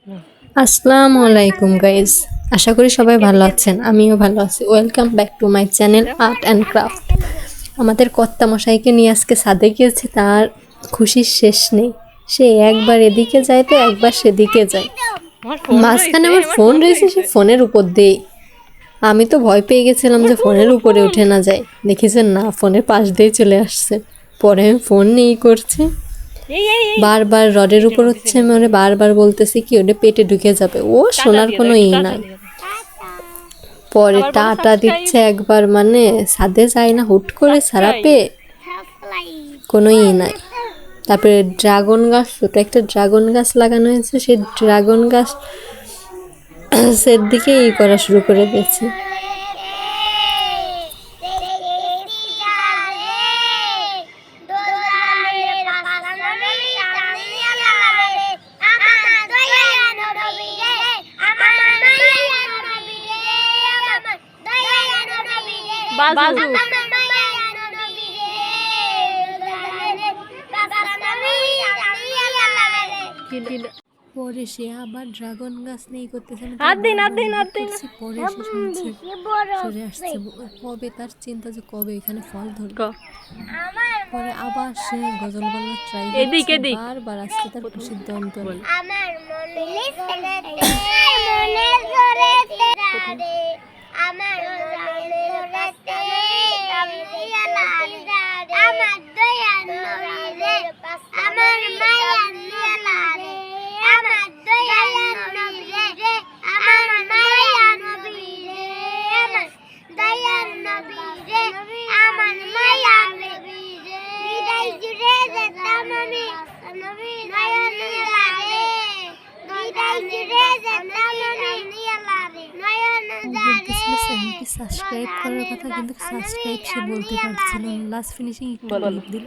আসসালামু আলাইকুম গাইজ, আশা করি সবাই ভালো আছেন। আমিও ভালো আছি। Welcome back to my channel art and craft. আমাদের কর্তা মশাইকে নিয়ে আজকে ছাদে গিয়েছে, তার খুশির শেষ নেই। সে একবার এদিকে যায় তো একবার সেদিকে যায়। মাঝখানে আমার ফোন রয়েছে, সে ফোনের উপর দিয়ে। আমি তো ভয় পেয়ে গেছিলাম যে ফোনের উপরে উঠে না যায়, দেখেছেন না, ফোনের পাশ দিয়ে চলে আসছে। পরে আমি ফোন নিয়েই করছি, বারবার রডের উপর হচ্ছে, আমি ওরে বারবার বলতেছি কি ওটা পেটে ঢুকে যাবে, ও শোনার কোনো নাই। পরে টাটা দিচ্ছে একবার, মানে ছাদে যায় না, হুট করে ছাড়া পেয়ে কোনো নাই। তারপরে ড্রাগন গাছ, ছোটো একটা ড্রাগন গাছ লাগানো হয়েছে, সেই ড্রাগন গাছ সের দিকে করা শুরু করে দিয়েছে। বাজু পরে সে আবার ড্রাগন গাছ নেই করতেছে, পরে সে শুনছে সরে আসছে, কবে তার চিন্তা যে কবে এখানে ফল ধরবে। পরে আবার সে গজল বলার ট্রাই করছে, বারবার আসছে তার খুশির দন্ত। সাবস্ক্রাইব করার কথা, কিন্তু সাবস্ক্রাইব সে বলতে পারছিল না। লাস্ট ফিনিশিং একটু দিল।